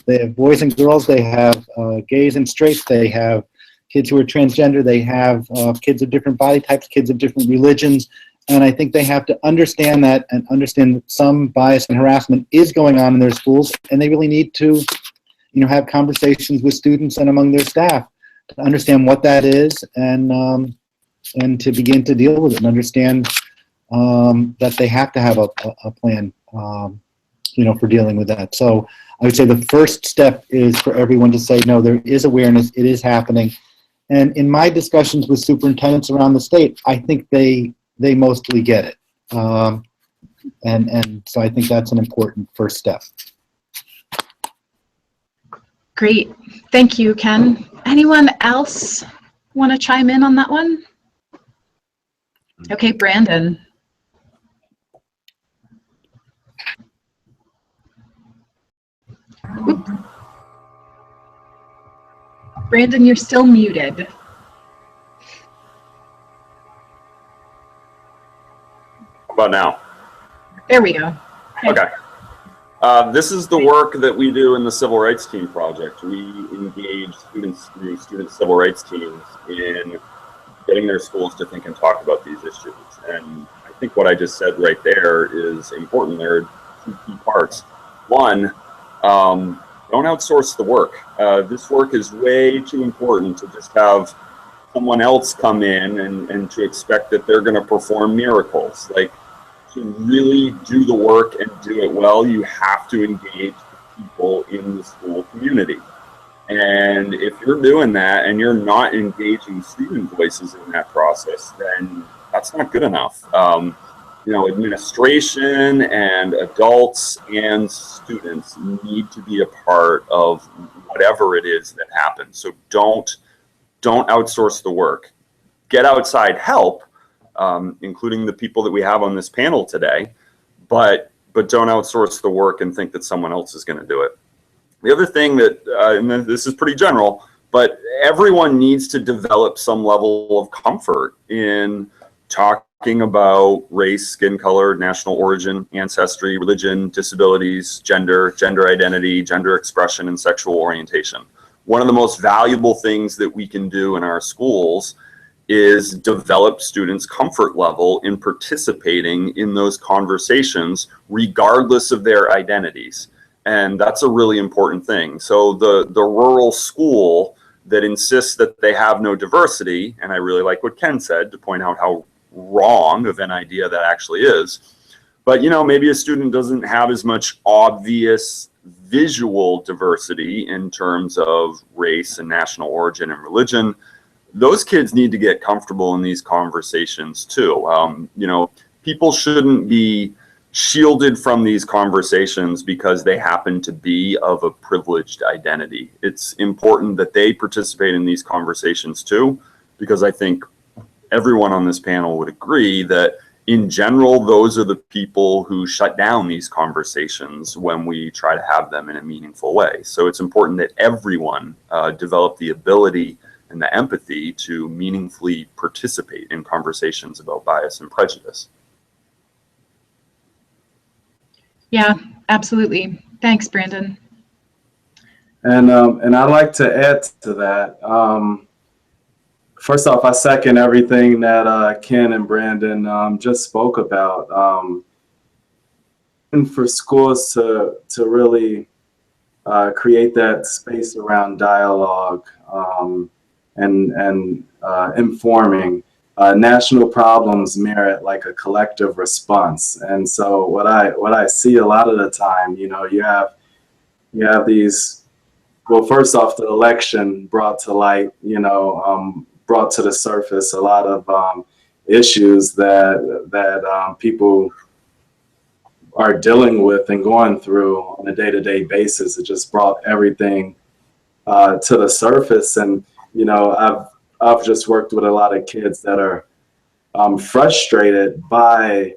They have boys and girls, they have gays and straights, they have kids who are transgender, they have kids of different body types, kids of different religions, and I think they have to understand that and understand that some bias and harassment is going on in their schools, and they really need to have conversations with students and among their staff to understand what that is and to begin to deal with it and understand that they have to have a plan, for dealing with that. So I would say the first step is for everyone to say, no, there is awareness, it is happening. And in my discussions with superintendents around the state, I think they mostly get it. And so I think that's an important first step. Great, thank you, Ken. Anyone else want to chime in on that one? Okay, Brandon. Oops. Brandon, you're still muted. How about now? There we go. Okay. This is the work that we do in the Civil Rights Team project. We engage students through student civil rights teams in getting their schools to think and talk about these issues. And I think what I just said right there is important. There are two key parts. One, don't outsource the work. This work is way too important to just have someone else come in and to expect that they're going to perform miracles. Like, to really do the work and do it well, you have to engage the people in the school community. And if you're doing that and you're not engaging student voices in that process, then that's not good enough. Administration and adults and students need to be a part of whatever it is that happens. So don't outsource the work. Get outside help, including the people that we have on this panel today, but don't outsource the work and think that someone else is going to do it. The other thing that, and this is pretty general, but everyone needs to develop some level of comfort in talking about race, skin color, national origin, ancestry, religion, disabilities, gender identity, gender expression, and sexual orientation. One of the most valuable things that we can do in our schools is develop students' comfort level in participating in those conversations, regardless of their identities. And that's a really important thing. So the rural school that insists that they have no diversity, and I really like what Ken said to point out how wrong of an idea that actually is. But, you know, maybe a student doesn't have as much obvious visual diversity in terms of race and national origin and religion. Those kids need to get comfortable in these conversations too. You know, people shouldn't be shielded from these conversations because they happen to be of a privileged identity. It's important that they participate in these conversations too, because I think everyone on this panel would agree that in general, those are the people who shut down these conversations when we try to have them in a meaningful way. So it's important that everyone develop the ability and the empathy to meaningfully participate in conversations about bias and prejudice. Yeah, absolutely. Thanks, Brandon. And I'd like to add to that. First off, I second everything that Ken and Brandon just spoke about. And for schools to really create that space around dialogue and informing. National problems merit like a collective response. And so what I see a lot of the time, you know, you have these, well, first off, the election brought to light, you know, brought to the surface a lot of issues that people are dealing with and going through on a day-to-day basis. It just brought everything to the surface. And, you know, I've just worked with a lot of kids that are frustrated by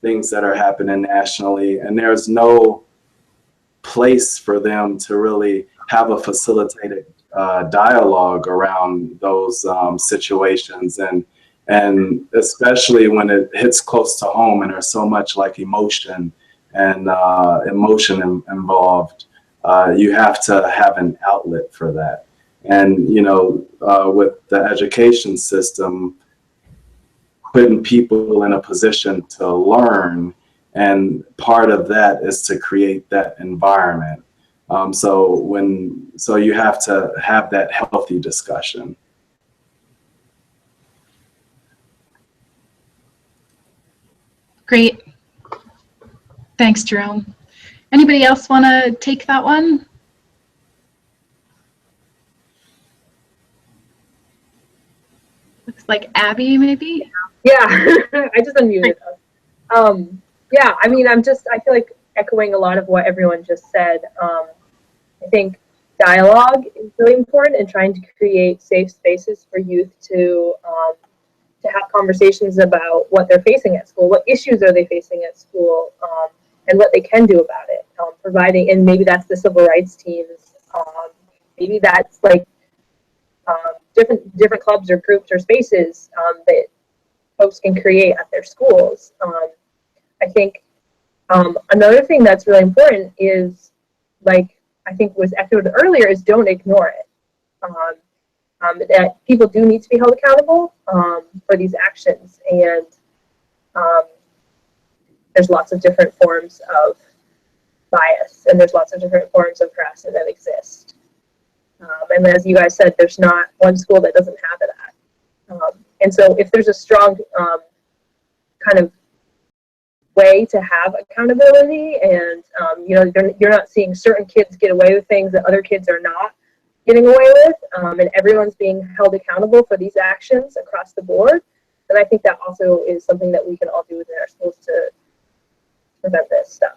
things that are happening nationally, and there's no place for them to really have a facilitated dialogue around those situations, and especially when it hits close to home and there's so much like emotion involved. You have to have an outlet for that. And, you know, with the education system, putting people in a position to learn, and part of that is to create that environment. So you have to have that healthy discussion. Great. Thanks, Jerome. Anybody else want to take that one? Looks like Abby, maybe? Yeah, I just unmuted us. Yeah, I mean, I feel like echoing a lot of what everyone just said. I think dialogue is really important, and trying to create safe spaces for youth to have conversations about what they're facing at school, what issues are they facing at school, and what they can do about it. Providing, and maybe that's the civil rights teams, maybe that's like different clubs or groups or spaces that folks can create at their schools. I think another thing that's really important is, like I think was echoed earlier, is don't ignore it. That people do need to be held accountable for these actions, and there's lots of different forms of bias, and there's lots of different forms of harassment that exist. And as you guys said, there's not one school that doesn't have it at. And so if there's a strong kind of way to have accountability, and you know, you're not seeing certain kids get away with things that other kids are not getting away with, and everyone's being held accountable for these actions across the board, then I think that also is something that we can all do within our schools to prevent this stuff.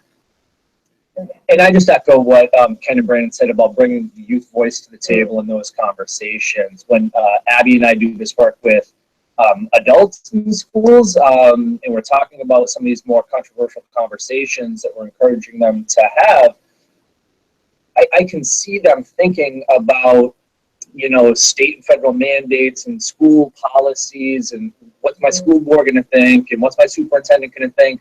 And I just echo what Ken and Brandon said about bringing the youth voice to the table in those conversations. When Abby and I do this work with adults in schools, and we're talking about some of these more controversial conversations that we're encouraging them to have, I can see them thinking about, you know, state and federal mandates and school policies, and what's my school board going to think, and what's my superintendent going to think.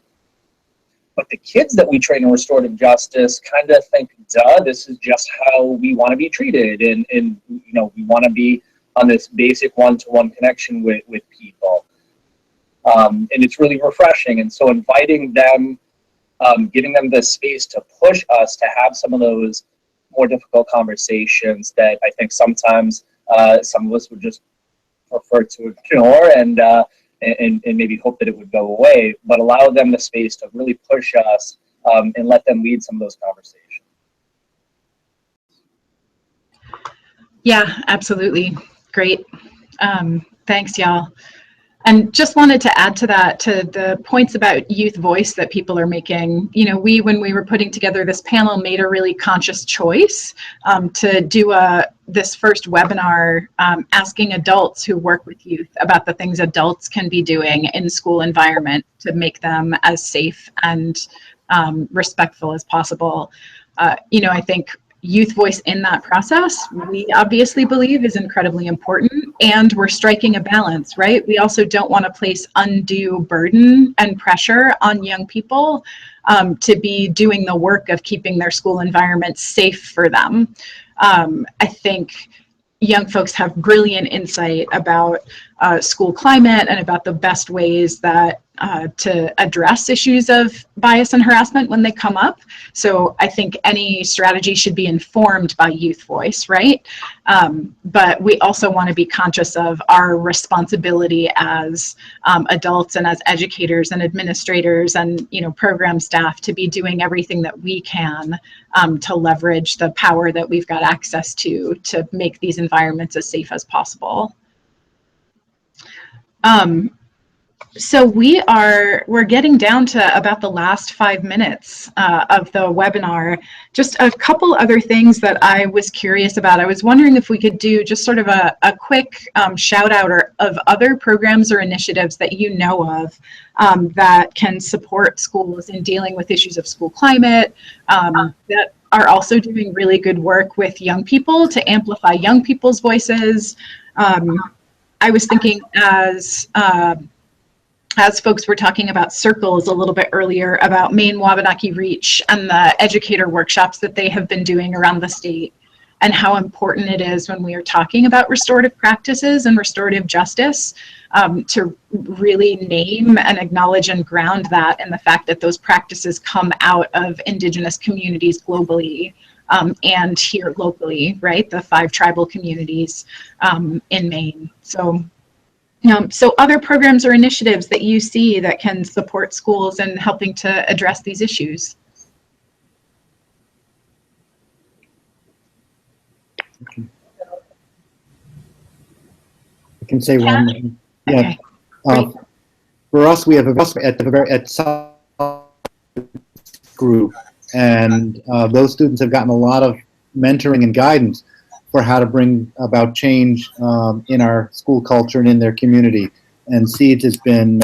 But the kids that we train in restorative justice kind of think, duh, this is just how we want to be treated, and you know, we want to be on this basic one-to-one connection with people. And it's really refreshing. And so inviting them giving them the space to push us to have some of those more difficult conversations that I think sometimes some of us would just prefer to ignore and maybe hope that it would go away, but allow them the space to really push us and let them lead some of those conversations. Yeah, absolutely. Great. Thanks, y'all. And just wanted to add to that, to the points about youth voice that people are making. You know, when we were putting together this panel, made a really conscious choice to do this first webinar asking adults who work with youth about the things adults can be doing in school environment to make them as safe and respectful as possible. You know, I think youth voice in that process, we obviously believe is incredibly important, and we're striking a balance, right? We also don't want to place undue burden and pressure on young people to be doing the work of keeping their school environment safe for them. I think young folks have brilliant insight about school climate and about the best ways that to address issues of bias and harassment when they come up. So I think any strategy should be informed by youth voice, right? But we also want to be conscious of our responsibility as adults and as educators and administrators and, you know, program staff to be doing everything that we can to leverage the power that we've got access to make these environments as safe as possible. So we're getting down to about the last 5 minutes of the webinar. Just a couple other things that I was curious about. I was wondering if we could do just sort of a quick shout out of other programs or initiatives that you know of that can support schools in dealing with issues of school climate, that are also doing really good work with young people to amplify young people's voices. I was thinking as folks were talking about circles a little bit earlier, about Maine Wabanaki Reach and the educator workshops that they have been doing around the state, and how important it is when we are talking about restorative practices and restorative justice to really name and acknowledge and ground that in the fact that those practices come out of Indigenous communities globally and here locally, right? The 5 tribal communities in Maine. So other programs or initiatives that you see that can support schools in helping to address these issues? I can say one. Yeah. Okay. For us, we have at some group, and those students have gotten a lot of mentoring and guidance for how to bring about change in our school culture and in their community. And SEEDS has been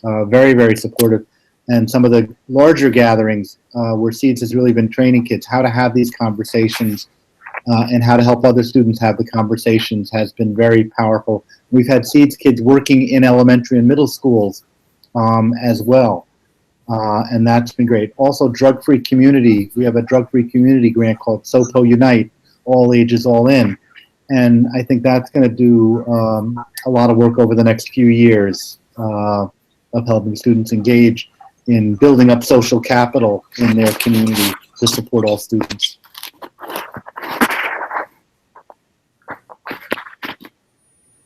very, very supportive. And some of the larger gatherings where SEEDS has really been training kids how to have these conversations and how to help other students have the conversations has been very powerful. We've had SEEDS kids working in elementary and middle schools as well. And that's been great. Also, drug-free community. We have a drug-free community grant called SOPO Unite, all ages, all in. And I think that's going to do a lot of work over the next few years of helping students engage in building up social capital in their community to support all students.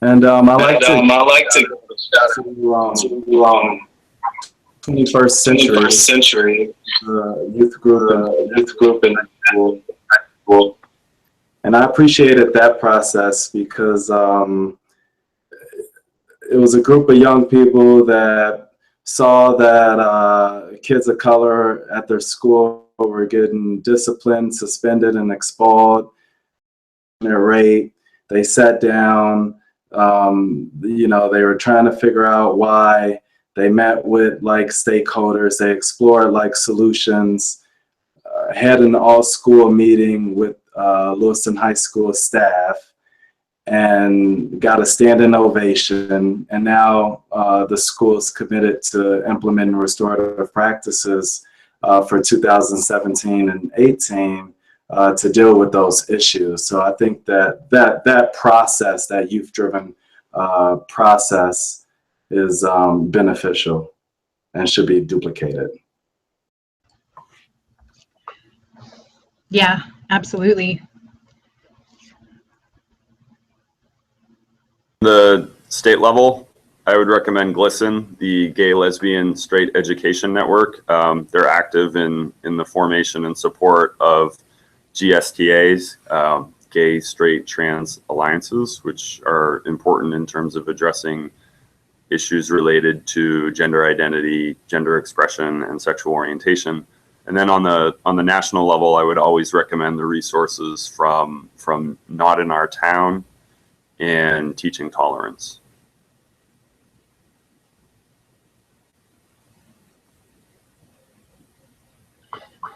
And I like to 21st century youth group in school. And I appreciated that process because it was a group of young people that saw that kids of color at their school were getting disciplined, suspended, and expelled at their rate. They sat down, you know, they were trying to figure out why. They met with like stakeholders, they explored like solutions, had an all-school meeting with Lewiston High School staff and got a standing ovation. And now the school is committed to implementing restorative practices for 2017 and 18 to deal with those issues. So I think that process, that youth-driven process, is beneficial and should be duplicated. Yeah, absolutely. The state level, I would recommend GLSEN, the Gay, Lesbian, Straight Education Network. They're active in the formation and support of GSTAs, Gay, Straight, Trans Alliances, which are important in terms of addressing issues related to gender identity, gender expression, and sexual orientation. And then on the national level, I would always recommend the resources from Not in Our Town and Teaching Tolerance.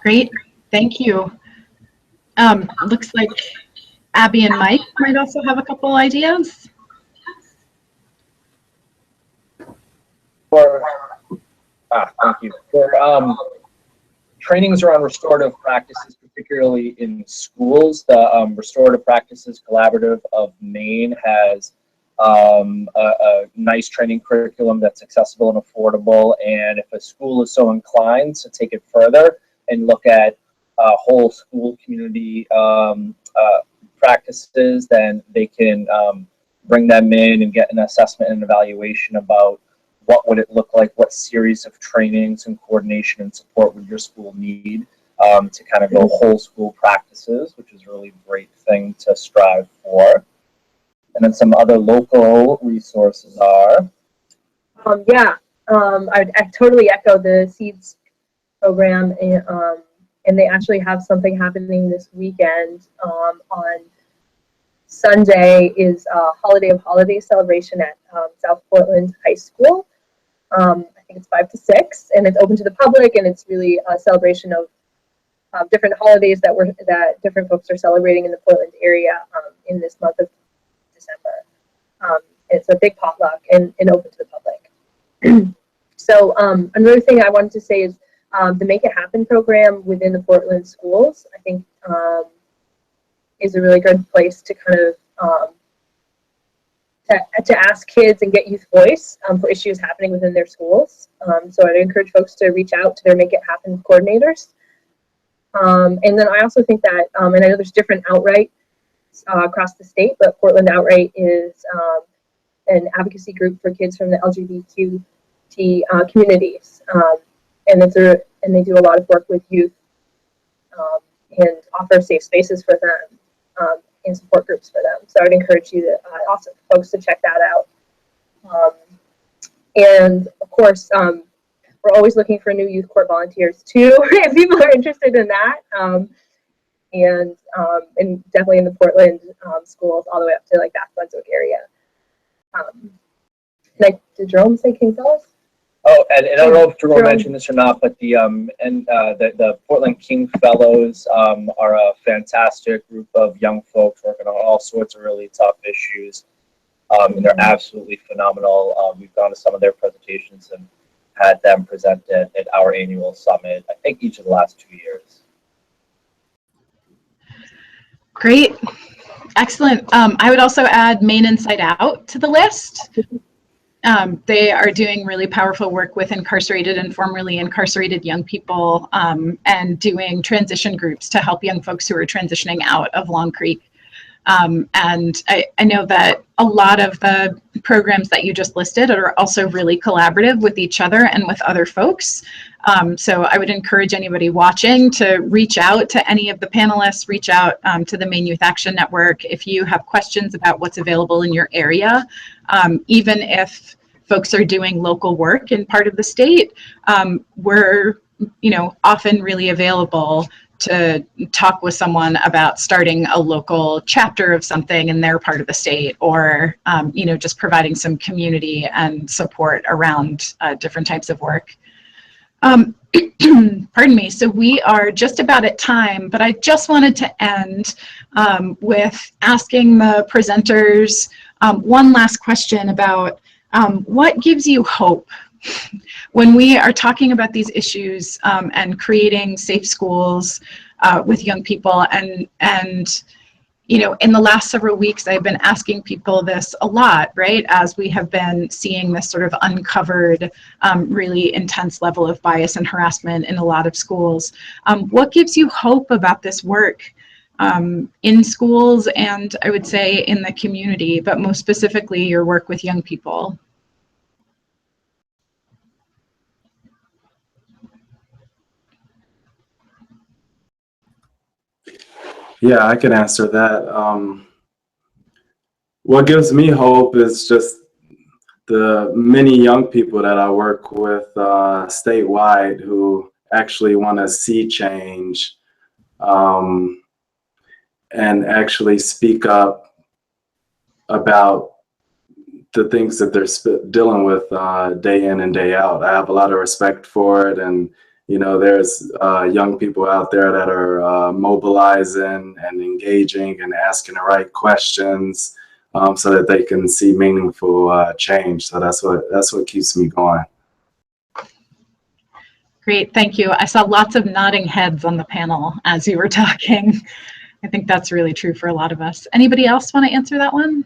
Great, thank you. Looks like Abby and Mike might also have a couple ideas. Thank you. For trainings around restorative practices, particularly in schools, the Restorative Practices Collaborative of Maine has a nice training curriculum that's accessible and affordable. And if a school is so inclined to take it further and look at whole school community practices, then they can bring them in and get an assessment and evaluation about what would it look like, what series of trainings and coordination and support would your school need to kind of go whole school practices, which is a really great thing to strive for. And then some other local resources are. I totally echo the SEEDS program, and they actually have something happening this weekend. On Sunday is a Holiday of Holidays celebration at South Portland High School. I think it's 5 to 6, and it's open to the public, and it's really a celebration of different holidays that different folks are celebrating in the Portland area in this month of December. It's a big potluck and open to the public. So another thing I wanted to say is the Make It Happen program within the Portland schools, I think is a really good place to kind of to ask kids and get youth voice for issues happening within their schools. So I'd encourage folks to reach out to their Make It Happen coordinators. And then I also think that, and I know there's different Outright across the state, but Portland Outright is an advocacy group for kids from the LGBTQ communities. And they do a lot of work with youth and offer safe spaces for them. And support groups for them. So I would encourage you to also folks to check that out. And of course, we're always looking for new youth court volunteers too, if people are interested in that. And definitely in the Portland schools, all the way up to like that Brunswick area. Did Jerome say King Fellows? Oh, and I don't know if Jerome mentioned this or not, but the Portland King Fellows are a fantastic group of young folks working on all sorts of really tough issues, and they're absolutely phenomenal. We've gone to some of their presentations and had them present at our annual summit, I think each of the last 2 years. Great, excellent. I would also add Maine Inside Out to the list. They are doing really powerful work with incarcerated and formerly incarcerated young people and doing transition groups to help young folks who are transitioning out of Long Creek. And I know that a lot of the programs that you just listed are also really collaborative with each other and with other folks. So I would encourage anybody watching to reach out to any of the panelists, reach out to the Maine Youth Action Network if you have questions about what's available in your area. Even if folks are doing local work in part of the state, we're often really available to talk with someone about starting a local chapter of something in their part of the state, or just providing some community and support around different types of work. Pardon me. So we are just about at time, but I just wanted to end with asking the presenters one last question about what gives you hope when we are talking about these issues and creating safe schools with young people, and in the last several weeks, I've been asking people this a lot, right? As we have been seeing this sort of uncovered, really intense level of bias and harassment in a lot of schools. What gives you hope about this work in schools and I would say in the community, but most specifically your work with young people? Yeah, I can answer that. What gives me hope is just the many young people that I work with statewide who actually want to see change and actually speak up about the things that they're dealing with day in and day out. I have a lot of respect for it, and there's young people out there that are mobilizing and engaging and asking the right questions so that they can see meaningful change. So that's what keeps me going. Great, thank you. I saw lots of nodding heads on the panel as you were talking. I think that's really true for a lot of us. Anybody else want to answer that one?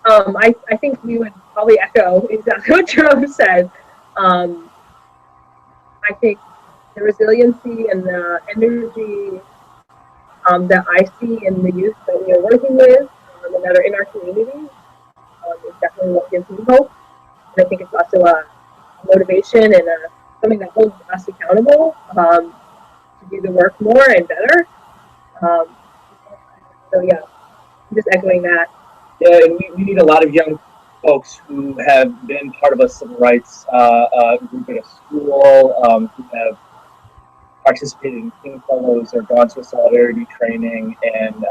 I think we would probably echo exactly what Jerome said. I think the resiliency and the energy that I see in the youth that we are working with and that are in our community is definitely what gives me hope. And I think it's also a motivation and something that holds us accountable to do the work more and better. So yeah, I'm just echoing that. Yeah, and we need a lot of young folks who have been part of a civil rights group at a school, who have participated in King Fellows or gone to a solidarity training, and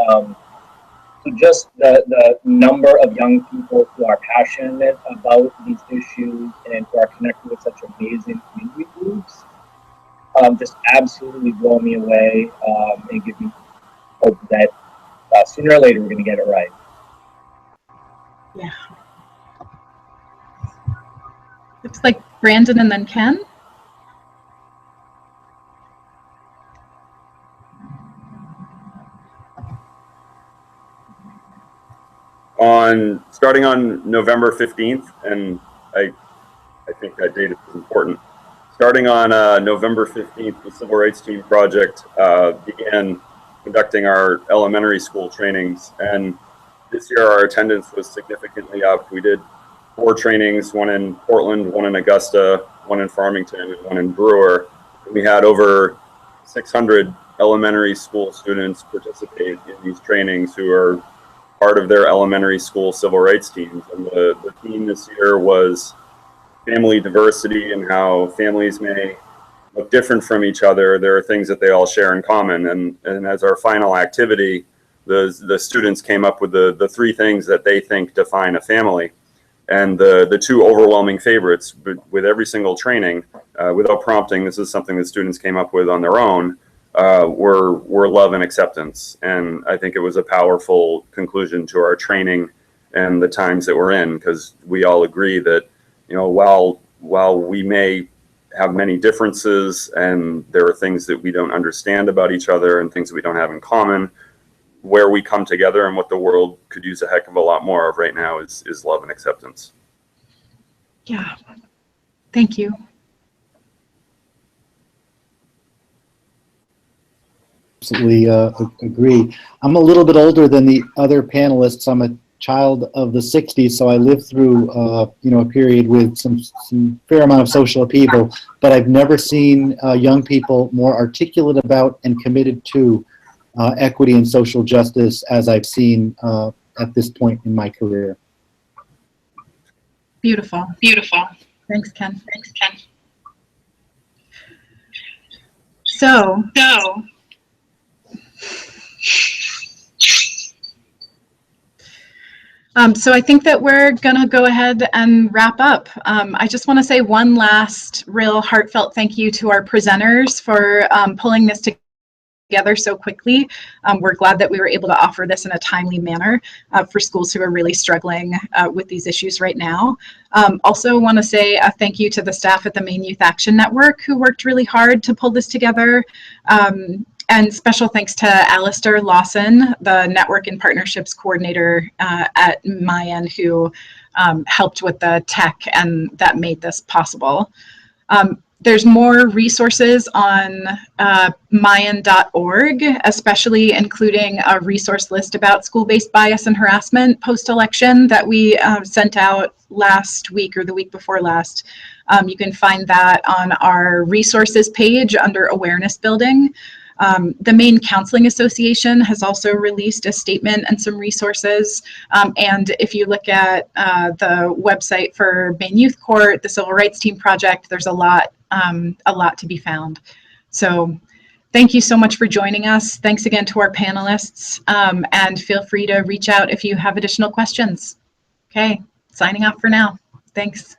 so just the number of young people who are passionate about these issues and who are connected with such amazing community groups just absolutely blow me away and give me hope that sooner or later we're going to get it right. Yeah. Looks like Brandon and then Ken. Starting on November 15th, and I think that date is important. Starting on November 15th, the Civil Rights Team Project began conducting our elementary school trainings, and this year our attendance was significantly up. We did 4 trainings, one in Portland, one in Augusta, one in Farmington, and one in Brewer. We had over 600 elementary school students participate in these trainings who are part of their elementary school civil rights teams. And the theme this year was family diversity and how families may look different from each other. There are things that they all share in common. And as our final activity, the students came up with the 3 things that they think define a family. And the 2 overwhelming favorites with every single training, without prompting, this is something that students came up with on their own, were love and acceptance. And I think it was a powerful conclusion to our training and the times that we're in, because we all agree that, while we may have many differences and there are things that we don't understand about each other and things that we don't have in common, where we come together and what the world could use a heck of a lot more of right now is love and acceptance. Yeah, thank you. Absolutely agree. I'm a little bit older than the other panelists. I'm a child of the 60s, so I lived through a period with some fair amount of social upheaval, but I've never seen young people more articulate about and committed to equity and social justice as I've seen at this point in my career. Beautiful. Beautiful. Thanks, Ken. Thanks, Ken. So I think that we're going to go ahead and wrap up. I just want to say one last real heartfelt thank you to our presenters for pulling this together together so quickly. We're glad that we were able to offer this in a timely manner for schools who are really struggling with these issues right now. Also want to say a thank you to the staff at the Maine Youth Action Network who worked really hard to pull this together. And special thanks to Alistair Lawson, the Network and Partnerships Coordinator at Mayan, who helped with the tech and that made this possible. There's more resources on Mayan.org, especially including a resource list about school-based bias and harassment post-election that we sent out last week or the week before last. You can find that on our resources page under awareness building. The Maine Counseling Association has also released a statement and some resources. And if you look at the website for Maine Youth Court, the Civil Rights Team Project, there's a lot to be found. So thank you so much for joining us. Thanks again to our panelists, and feel free to reach out if you have additional questions. Okay, signing off for now. Thanks.